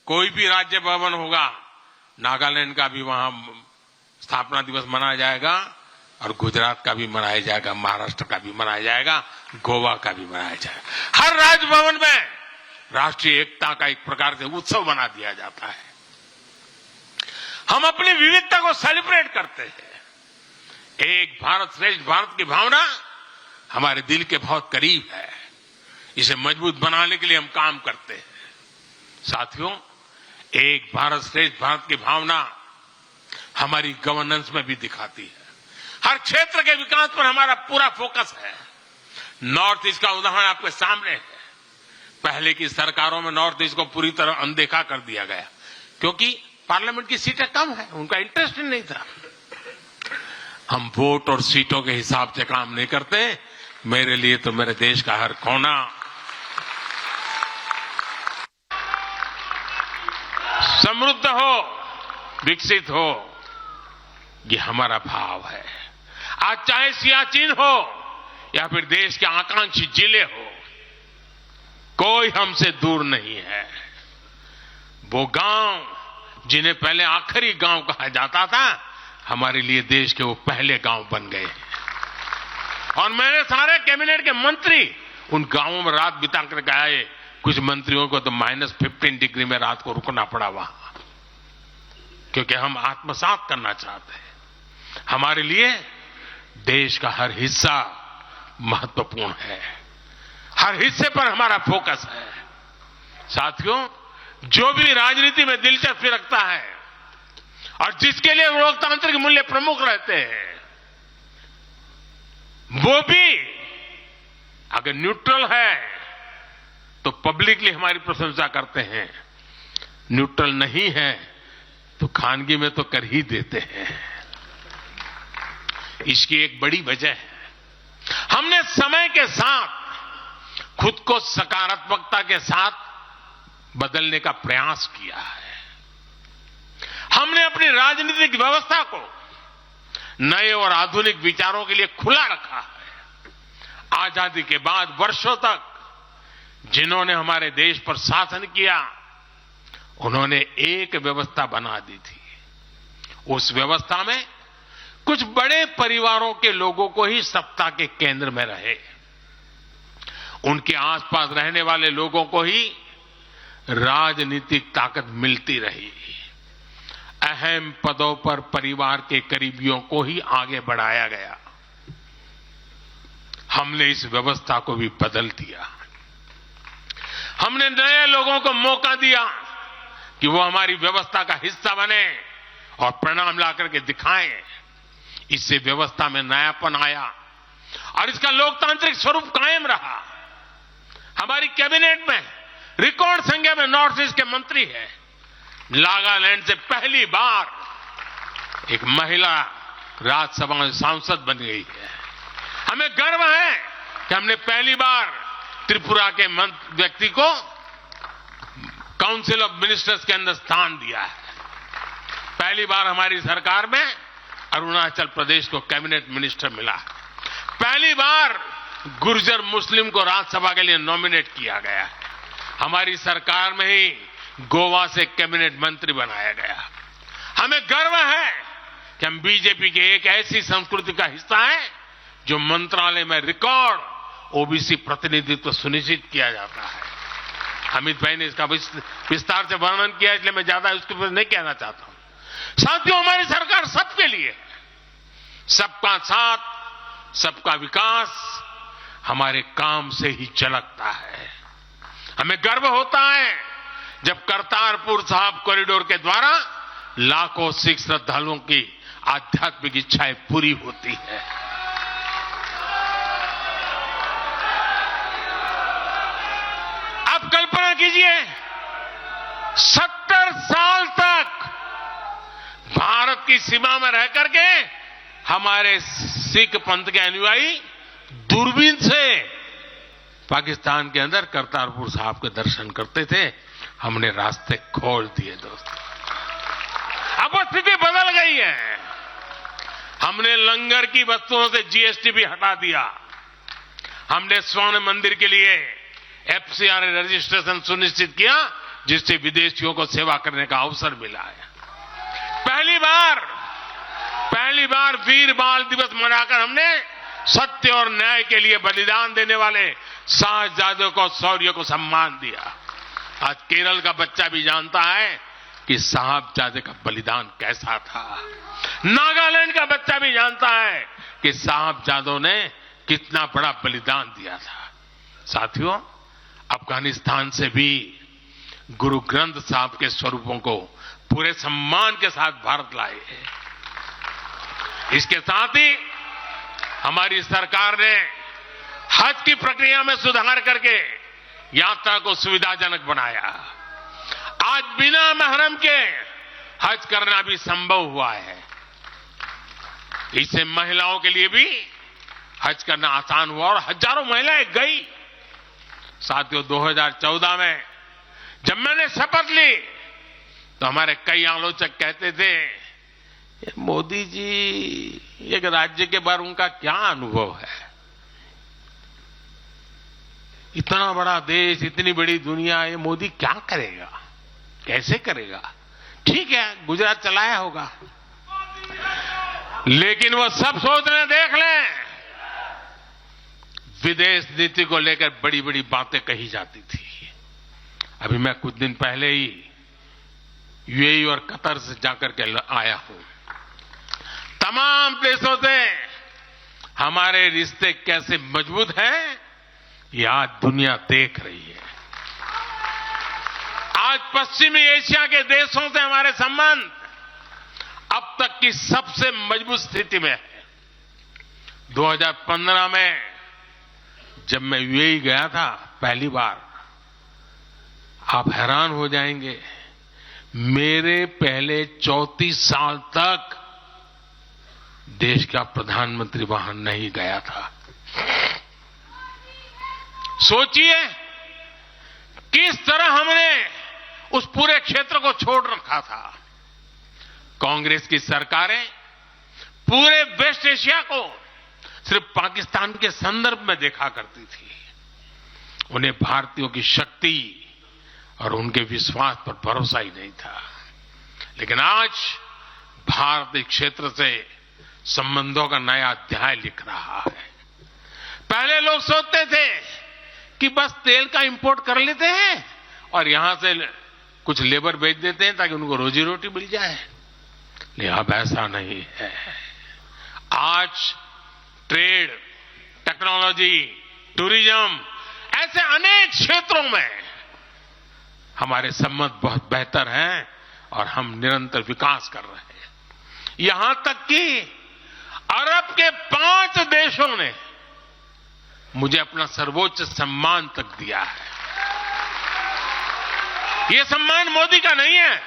कोई भी राज्य भवन होगा, नागालैंड का भी वहां स्थापना दिवस मनाया जाएगा और गुजरात का भी मनाया जाएगा, महाराष्ट्र का भी मनाया जाएगा, गोवा का भी मनाया जाएगा। हर राज्य भवन में राष्ट्रीय एकता का एक प्रकार से उत्सव बना दिया जाता है। हम अपनी विविधता को सेलिब्रेट करते हैं। एक भारत श्रेष्ठ भारत की भावना हमारे दिल के बहुत करीब है। इसे मजबूत बनाने के लिए हम काम करते हैं। साथियों, एक भारत श्रेष्ठ भारत की भावना हमारी गवर्नेंस में भी दिखाती है। हर क्षेत्र के विकास पर हमारा पूरा फोकस है। नॉर्थ ईस्ट का उदाहरण आपके सामने है। पहले की सरकारों में नॉर्थ ईस्ट को पूरी तरह अनदेखा कर दिया गया, क्योंकि पार्लियामेंट की सीटें कम है, उनका इंटरेस्ट ही नहीं था। हम वोट और सीटों के हिसाब से काम नहीं करते। मेरे लिए तो मेरे देश का हर कोना समृद्ध हो, विकसित हो, ये हमारा भाव है। आज चाहे सियाचिन हो या फिर देश के आकांक्षी जिले हो, कोई हमसे दूर नहीं है। वो गांव जिन्हें पहले आखिरी गांव कहा जाता था, हमारे लिए देश के वो पहले गांव बन गए। और मेरे सारे कैबिनेट के मंत्री उन गांवों में रात बिता कर आए। कुछ मंत्रियों को तो -15 डिग्री में रात को रुकना पड़ा वहां, क्योंकि हम आत्मसात करना चाहते हैं। हमारे लिए देश का हर हिस्सा महत्वपूर्ण है। हर हिस्से पर हमारा फोकस है। साथियों, जो भी राजनीति में दिलचस्पी रखता है और जिसके लिए लोकतांत्रिक मूल्य प्रमुख रहते हैं, वो भी अगर न्यूट्रल है तो पब्लिकली हमारी प्रशंसा करते हैं, न्यूट्रल नहीं है तो खानगी में तो कर ही देते हैं। इसकी एक बड़ी वजह है, हमने समय के साथ खुद को सकारात्मकता के साथ बदलने का प्रयास किया है। हमने अपनी राजनीतिक व्यवस्था को नए और आधुनिक विचारों के लिए खुला रखा है। आजादी के बाद वर्षों तक जिन्होंने हमारे देश पर शासन किया, उन्होंने एक व्यवस्था बना दी थी। उस व्यवस्था में कुछ बड़े परिवारों के लोगों को ही सत्ता के केंद्र में रहे, उनके आसपास रहने वाले लोगों को ही राजनीतिक ताकत मिलती रही। अहम पदों पर परिवार के करीबियों को ही आगे बढ़ाया गया। हमने इस व्यवस्था को भी बदल दिया। हमने नए लोगों को मौका दिया कि वो हमारी व्यवस्था का हिस्सा बने और परिणाम ला करके दिखाएं। इससे व्यवस्था में नयापन आया और इसका लोकतांत्रिक स्वरूप कायम रहा। हमारी कैबिनेट में रिकॉर्ड संख्या में नॉर्थ ईस्ट के मंत्री हैं। नागालैंड से पहली बार एक महिला राज्यसभा में सांसद बन गई है। हमें गर्व है कि हमने पहली बार त्रिपुरा के व्यक्ति को काउंसिल ऑफ मिनिस्टर्स के अंदर स्थान दिया है। पहली बार हमारी सरकार में अरुणाचल प्रदेश को कैबिनेट मिनिस्टर मिला। पहली बार गुर्जर मुस्लिम को राज्यसभा के लिए नॉमिनेट किया गया। हमारी सरकार में ही गोवा से कैबिनेट मंत्री बनाया गया। हमें गर्व है कि हम बीजेपी के एक ऐसी संस्कृति का हिस्सा है जो मंत्रालय में रिकॉर्ड ओबीसी प्रतिनिधित्व सुनिश्चित किया जाता है। अमित भाई ने इसका विस्तार से वर्णन किया, इसलिए मैं ज्यादा उसके ऊपर नहीं कहना चाहता हूं। साथियों, हमारी सरकार सबके लिए है। सबका साथ, सबका विकास हमारे काम से ही झलकता है। हमें गर्व होता है जब करतारपुर साहिब कॉरिडोर के द्वारा लाखों सिख श्रद्धालुओं की आध्यात्मिक इच्छाएं पूरी होती है। आप कल्पना कीजिए, 70 साल तक भारत की सीमा में रह करके हमारे सिख पंथ के अनुयायी दूरबीन से पाकिस्तान के अंदर करतारपुर साहिब के दर्शन करते थे। हमने रास्ते खोल दिए दोस्तों। अब वो स्थिति बदल गई है। हमने लंगर की वस्तुओं से जीएसटी भी हटा दिया। हमने स्वर्ण मंदिर के लिए एफसीआर रजिस्ट्रेशन सुनिश्चित किया जिससे विदेशियों को सेवा करने का अवसर मिला है। पहली बार वीर बाल दिवस मनाकर हमने सत्य और न्याय के लिए बलिदान देने वाले साहसजादों को, शौर्य को सम्मान दिया। आज केरल का बच्चा भी जानता है कि साहबजादे का बलिदान कैसा था। नागालैंड का बच्चा भी जानता है कि साहबजादों ने कितना बड़ा बलिदान दिया था। साथियों, अफगानिस्तान से भी गुरु ग्रंथ साहब के स्वरूपों को पूरे सम्मान के साथ भारत लाए हैं। इसके साथ ही हमारी सरकार ने हज की प्रक्रिया में सुधार करके यात्रा को सुविधाजनक बनाया। आज बिना महरम के हज करना भी संभव हुआ है। इससे महिलाओं के लिए भी हज करना आसान हुआ और हजारों महिलाएं गई। साथियों, 2014 में जब मैंने शपथ ली तो हमारे कई आलोचक कहते थे, मोदी जी एक राज्य के बारे उनका क्या अनुभव है, इतना बड़ा देश, इतनी बड़ी दुनिया, ये मोदी क्या करेगा, कैसे करेगा। ठीक है, गुजरात चलाया होगा, लेकिन वो सब सोचने देख लें, विदेश नीति को लेकर बड़ी बड़ी बातें कही जाती थी। अभी मैं कुछ दिन पहले ही यूएई और कतर से जाकर के आया हूं। तमाम देशों से हमारे रिश्ते कैसे मजबूत हैं, ये आज दुनिया देख रही है। आज पश्चिमी एशिया के देशों से हमारे संबंध अब तक की सबसे मजबूत स्थिति में है। 2015 में जब मैं यूएई गया था पहली बार, आप हैरान हो जाएंगे, मेरे पहले 34 साल तक देश का प्रधानमंत्री वहां नहीं गया था। सोचिए किस तरह हमने उस पूरे क्षेत्र को छोड़ रखा था। कांग्रेस की सरकारें पूरे वेस्ट एशिया को सिर्फ पाकिस्तान के संदर्भ में देखा करती थी। उन्हें भारतीयों की शक्ति और उनके विश्वास पर भरोसा ही नहीं था। लेकिन आज भारत इस क्षेत्र से संबंधों का नया अध्याय लिख रहा है। पहले लोग सोचते थे कि बस तेल का इंपोर्ट कर लेते हैं और यहां से कुछ लेबर बेच देते हैं ताकि उनको रोजी रोटी मिल जाए, लेकिन अब ऐसा नहीं है। आज ट्रेड, टेक्नोलॉजी, टूरिज्म, ऐसे अनेक क्षेत्रों में हमारे संबंध बहुत बेहतर हैं और हम निरंतर विकास कर रहे हैं। यहां तक कि अरब के 5 देशों ने मुझे अपना सर्वोच्च सम्मान तक दिया है। यह सम्मान मोदी का नहीं है,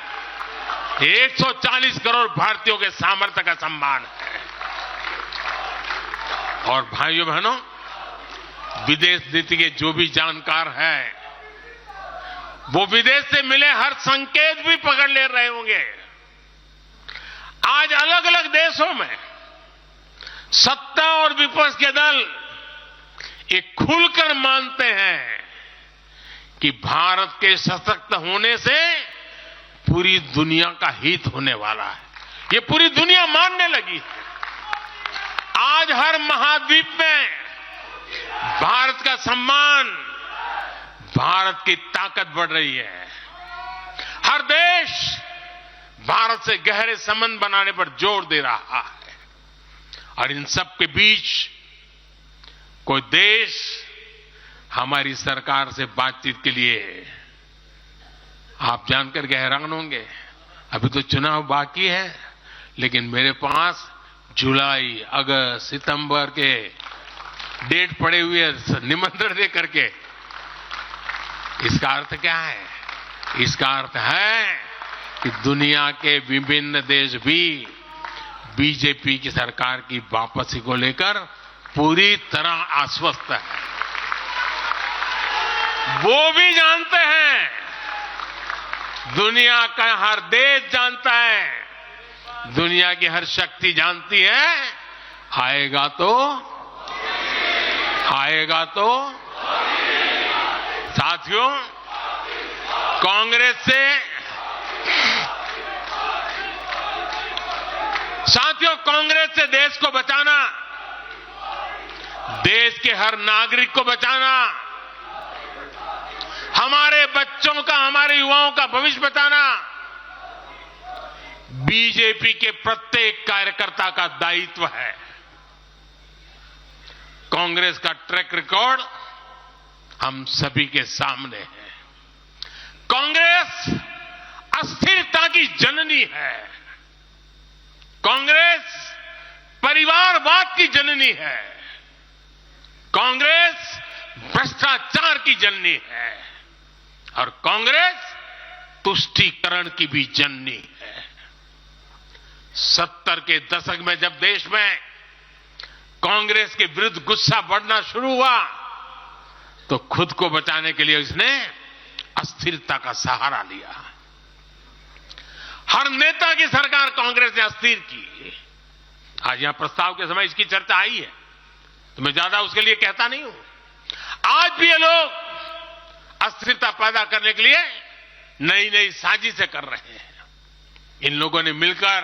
140 करोड़ भारतीयों के सामर्थ्य का सम्मान है। और भाइयों बहनों, विदेश नीति के जो भी जानकार हैं, वो विदेश से मिले हर संकेत भी पकड़ ले रहे होंगे। आज अलग अलग देशों में सत्ता और विपक्ष के दल ये खुलकर मानते हैं कि भारत के सशक्त होने से पूरी दुनिया का हित होने वाला है। ये पूरी दुनिया मानने लगी है। आज हर महाद्वीप में भारत का सम्मान, भारत की ताकत बढ़ रही है। हर देश भारत से गहरे संबंध बनाने पर जोर दे रहा है। और इन सब के बीच कोई देश हमारी सरकार से बातचीत के लिए, आप जानकर के हैरान होंगे, अभी तो चुनाव बाकी है, लेकिन मेरे पास जुलाई, अगस्त, सितंबर के डेट पड़े हुए निमंत्रण दे करके। इसका अर्थ क्या है? इसका अर्थ है कि दुनिया के विभिन्न देश भी बीजेपी की सरकार की वापसी को लेकर पूरी तरह आश्वस्त है। वो भी जानते हैं, दुनिया का हर देश जानता है, दुनिया की हर शक्ति जानती है, आएगा तो साथियों, कांग्रेस से साथियों, कांग्रेस से देश को बचाना, देश के हर नागरिक को बचाना, हमारे बच्चों का, हमारे युवाओं का भविष्य बचाना बीजेपी के प्रत्येक कार्यकर्ता का दायित्व है। कांग्रेस का ट्रैक रिकॉर्ड हम सभी के सामने है। कांग्रेस अस्थिरता की जननी है। कांग्रेस परिवारवाद की जननी है। कांग्रेस भ्रष्टाचार की जननी है और कांग्रेस तुष्टीकरण की भी जननी है। 70 के दशक में जब देश में कांग्रेस के विरुद्ध गुस्सा बढ़ना शुरू हुआ तो खुद को बचाने के लिए उसने अस्थिरता का सहारा लिया। हर नेता की सरकार कांग्रेस ने अस्थिर की। आज यहां प्रस्ताव के समय इसकी चर्चा आई है तो मैं ज्यादा उसके लिए कहता नहीं हूं। आज भी ये लोग अस्थिरता पैदा करने के लिए नई नई साजिशें कर रहे हैं। इन लोगों ने मिलकर